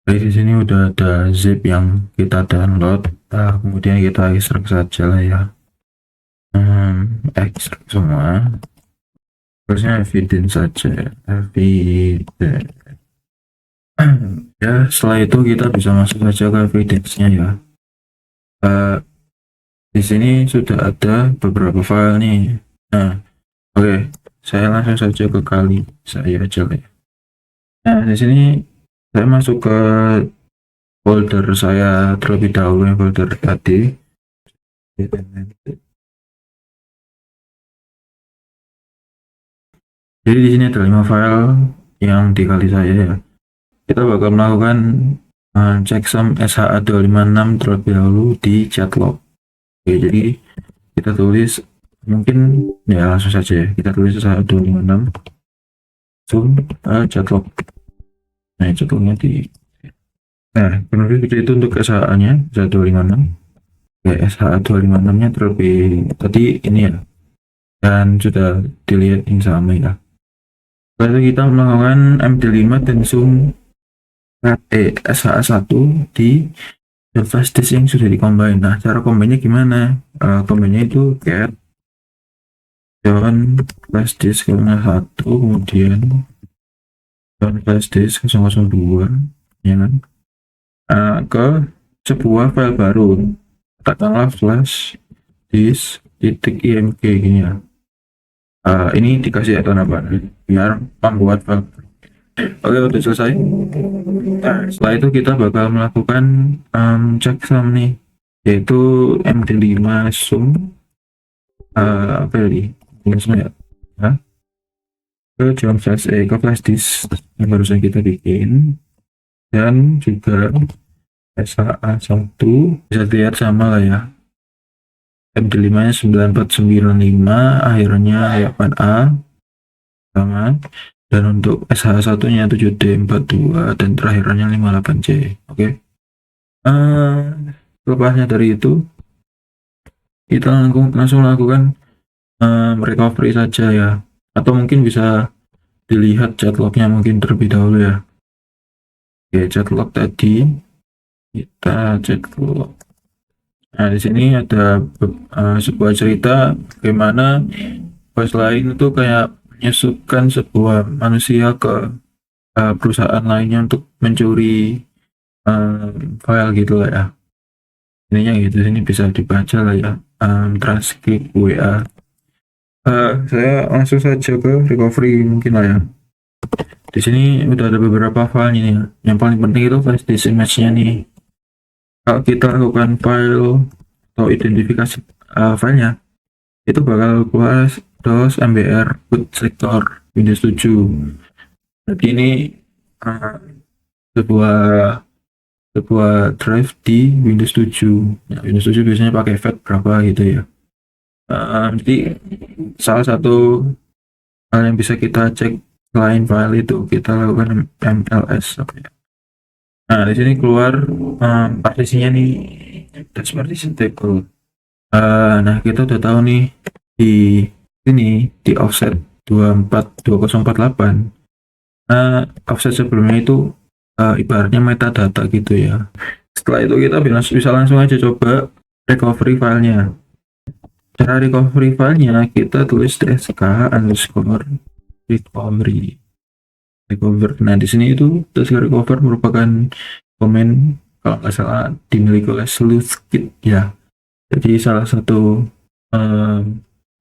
Di sini udah ada zip yang kita download. Kemudian kita ekstrak saja lah ya. Ekstrak semua. Terusnya evidence saja. Evidence. Ya, setelah itu kita bisa masuk saja ke evidence-nya ya. Uh, di sini sudah ada beberapa file nih. Nah, oke, saya langsung saja ke kali saya aja lah ya. Nah, di sini saya masuk ke folder saya terlebih dahulu, yang folder tadi. Jadi di sini ada 5 file yang dikali saya ya. Kita bakal melakukan checksum SHA256 terlebih dahulu di chatlog. Oke, jadi kita tulis, mungkin ya langsung saja ya. Kita tulis SHA256 zoom chatlog. Nah, chatlognya di kemudian itu untuk SHA-nya SHA256. Ya, SHA256-nya terlebih tadi ini ya. Dan sudah dilihat sama ya. Lalu kita melakukan MD5 dan zoom SHA1 di flash disk yang sudah dikombine. Nah, cara combine-nya gimana? Combine-nya itu cat John flash disk 1, kemudian John flash disk 002 ya kan? Ke sebuah file baru, katakanlah flash disk .img gini ya. Ini dikasih atau apa? Biar membuat file. Oke, udah selesai. Nah, setelah itu kita bakal melakukan checksum nih, yaitu MD5 zoom apa ya, ke John flash ke flash disk yang barusan kita bikin, dan juga SHA1 bisa dilihat sama lah ya, MD5 nya 9495, akhirnya 8A sama, dan untuk SH1 nya 7D42 dan terakhirannya 58C. Oke. Lepasnya dari itu kita langsung lakukan recovery saja ya, atau mungkin bisa dilihat chatlognya mungkin terlebih dahulu ya. Oke, chatlog tadi kita chatlog. Nah, di sini ada sebuah cerita bagaimana bos lain itu kayak menyusupkan sebuah manusia ke perusahaan lainnya untuk mencuri file gitu lah ya. Ininya gitu, sini bisa dibaca lah ya, transkrip WA. Saya langsung saja ke recovery mungkin lah ya. Di sini udah ada beberapa file nih ya. Yang paling penting itu flash disk image-nya nih. Kalau kita lakukan file atau identifikasi filenya, itu bakal keluar DOS MBR boot selector Windows 7. Jadi ini sebuah drive di Windows 7. Nah, Windows 7 biasanya pakai FAT berapa gitu ya. Jadi salah satu hal yang bisa kita cek selain file itu, kita lakukan MLS. Nah, di sini keluar partisinya nih, that's partition table. Nah, kita udah tahu nih di sini di offset 2048. Offset sebelumnya itu ibaratnya metadata gitu ya. Setelah itu kita bisa langsung aja coba recovery filenya. Cara recovery filenya kita tulis tsk underscore recovery. Nah, di sini itu tsk recover merupakan komen kalau nggak salah dimiliki oleh Sleuthkit ya. Jadi salah satu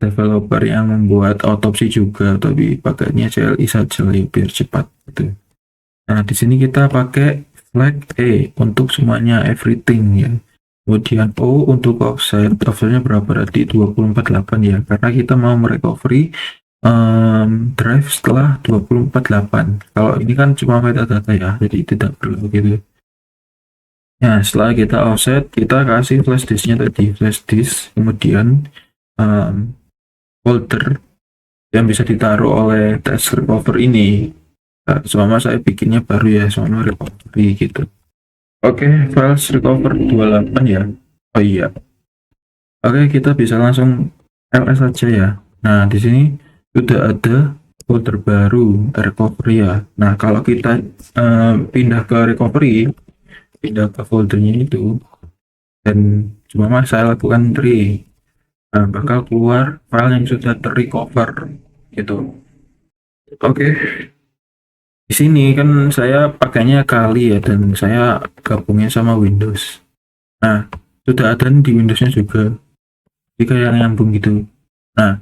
developer yang membuat autopsi juga, tapi pakainya CLI saja biar cepat gitu. Nah, di sini kita pakai flag E untuk semuanya everything ya. Kemudian O untuk offsetnya berapa tadi? 248 ya, karena kita mau merecovery drive setelah 248. Kalau ini kan cuma metadata ya, jadi tidak perlu gitu. Nah, setelah kita offset, kita kasih flash disknya tadi, flash disk, kemudian folder yang bisa ditaruh oleh task recover ini. Nah, selama saya bikinnya baru ya, selama recovery gitu. Oke, files recover 28 ya. Oh iya. Oke, kita bisa langsung ls saja ya. Nah, di sini sudah ada folder baru recovery ya. Nah, kalau kita pindah ke recovery, pindah ke foldernya itu, dan cuma saya lakukan tree, bakal keluar file yang sudah terrecover gitu. Oke, di sini kan saya pakainya Kali ya, dan saya gabungnya sama Windows. Nah, sudah ada di Windowsnya juga, jadi kayak nyambung gitu. Nah,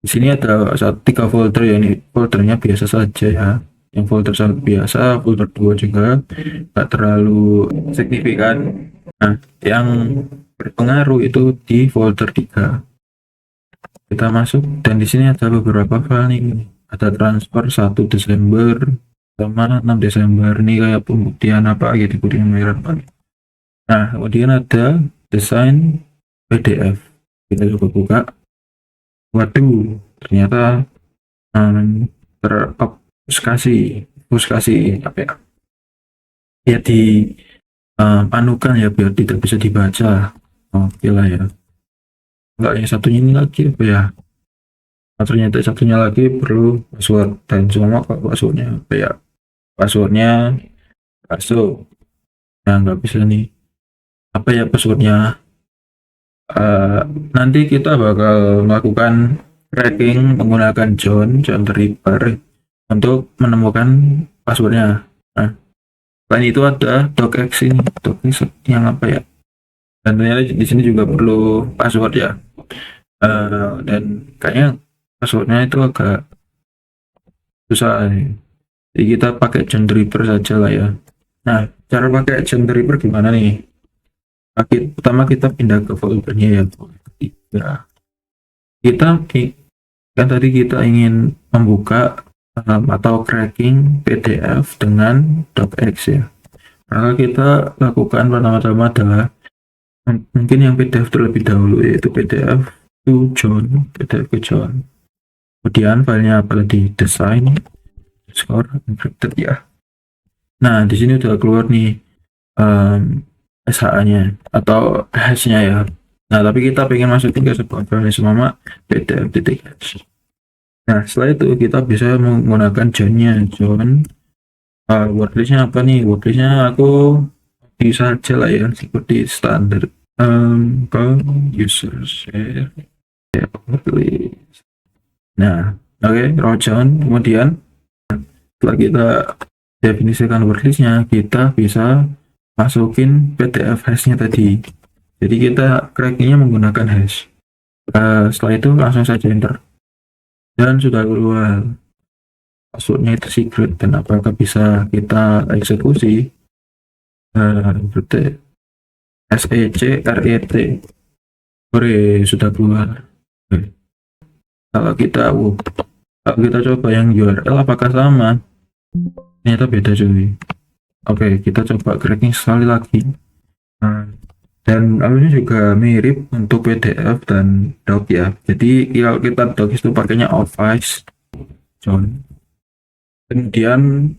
di sini ada 3 folder ya, ini foldernya biasa saja ya. Yang folder 1 biasa, folder 2 juga nggak terlalu signifikan. Nah, yang berpengaruh itu di folder 3. Kita masuk dan di sini ada beberapa file nih. Ada transfer 1 Desember sama 6 Desember, ini kayak pembuktian apa gitu, pembuktian merah. Nah, kemudian ada desain PDF. Kita coba buka. Waduh, ternyata terobfuscasi apa ya? Ya di panukan ya biar tidak bisa dibaca. Oke lah ya. Enggak, yang satunya ini lagi apa ya? Ternyata satunya lagi perlu password, dan semua passwordnya apa ya? Passwordnya masuk. Nah, nggak bisa nih. Apa ya passwordnya? Nanti kita bakal melakukan tracking menggunakan John the Ripper untuk menemukan passwordnya. Nah, selain itu ada docx ini, docx yang apa ya? Dan ternyata di sini juga perlu password ya. Dan kayaknya passwordnya itu agak susah. Jadi kita pakai John the Ripper saja lah ya. Nah, cara pakai John the Ripper gimana nih? Pertama kita pindah ke foldernya ya, folder 3. Kita kan tadi kita ingin membuka atau cracking PDF dengan docx ya. Maka kita lakukan pertama-tama adalah mungkin yang PDF terlebih dahulu, yaitu PDF to John, PDF ke John. Kemudian filenya apa tadi? Design score encrypted ya. Nah, di sini udah keluar nih SHA-nya atau hash-nya ya. Nah, tapi kita pengen masukin ke sebuah file sama pdf.hash. Nah, setelah itu kita bisa menggunakan John-nya. John wordlist-nya apa nih? Wordlist-nya aku bisa aja lah ya, seperti standar. Ke user share ya, wordlist. Nah, oke, raw John. Kemudian setelah kita definisikan wordlist-nya, kita bisa masukin PDF hash-nya tadi. Jadi kita crackingnya menggunakan hash. Setelah itu langsung saja enter. Dan sudah keluar passwordnya itu secret, dan apakah bisa kita eksekusi? Berarti SECRET. Sudah keluar. Kalau kita coba yang URL apakah sama? Ternyata beda cuy. Oke, kita coba cracking sekali lagi. Dan alurnya juga mirip untuk PDF dan doc ya. Jadi kalau kita doc itu pakainya Office John. Kemudian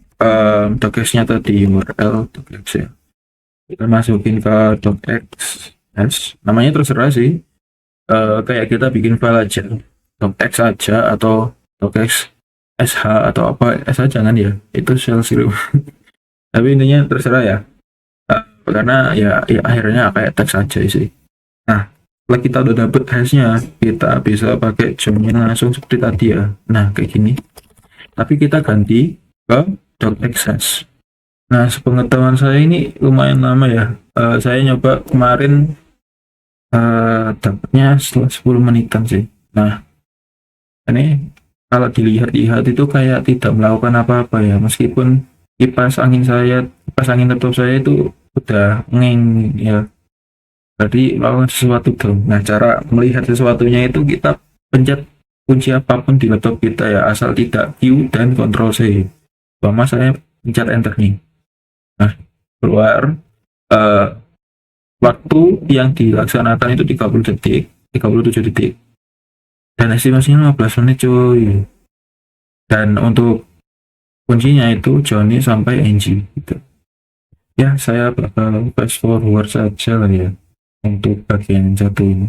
docx-nya tadi URL docx ya. Kita masukin ke docx hash. Namanya terserah sih. Kayak kita bikin file aja, docx aja atau docx sh atau apa, sh jangan ya, itu shell zero. Tapi intinya terserah ya. Karena ya akhirnya kayak teks aja sih. Nah, setelah kita udah dapet hashnya, kita bisa pakai John-nya langsung seperti tadi ya. Nah, kayak gini. Tapi kita ganti ke docx hash. Nah, sepengetahuan saya ini lumayan lama ya. Saya nyoba kemarin dapatnya setelah 10 menitan sih. Nah, ini kalau dilihat-lihat itu kayak tidak melakukan apa-apa ya, meskipun kipas angin laptop saya itu udah ngeng ya. Jadi melakukan sesuatu dong. Nah, cara melihat sesuatunya itu kita pencet kunci apapun di laptop kita ya, asal tidak Q dan Ctrl C. Sama saya pencet enter nih. Nah, keluar waktu yang dilaksanakan itu 37 detik. Dan estimasinya 15 menit cuy. Dan untuk kuncinya itu Johnny sampai NG gitu. Ya, saya bakal fast forward saja lah ya untuk bagian satu ini.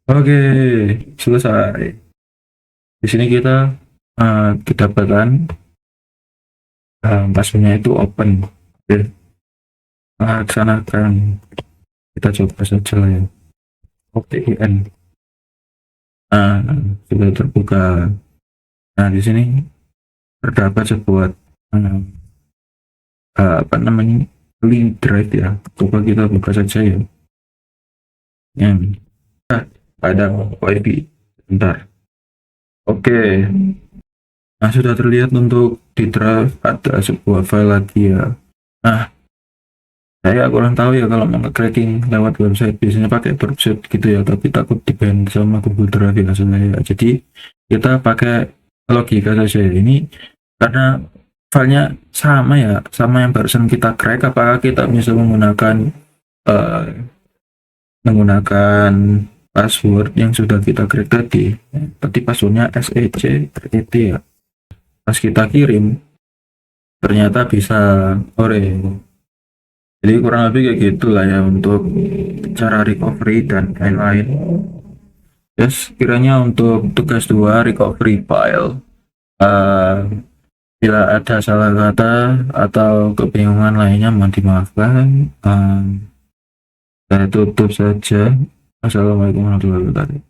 Oke, selesai. Di sini kita kedapatan passwordnya itu open. Oke, laksanakan, kita coba saja lah ya. OPIN sudah terbuka. Nah, di sini terdapat sebuah link drive ya. Coba kita buka saja ya. Yang ada WiFi. Bentar. Oke. Nah, sudah terlihat untuk di drive ada sebuah file lagi ya. Nah, saya kurang tahu ya kalau mau nge-cracking lewat website, biasanya pakai browser gitu ya, tapi takut di-ban sama Google Drive ya sebenarnya. Jadi kita pakai logika saja ya. Ini karena filenya sama ya, sama yang barusan kita crack, apakah kita bisa menggunakan password yang sudah kita crack tadi. Tadi passwordnya SEC ya. Pas kita kirim ternyata bisa ore. Jadi kurang lebih kayak gitulah ya untuk cara recovery dan lain-lain. Yes, kiranya untuk tugas 2 recovery file. Bila ada salah kata atau kebingungan lainnya mohon dimaafkan. Saya tutup saja. Assalamualaikum warahmatullahi wabarakatuh.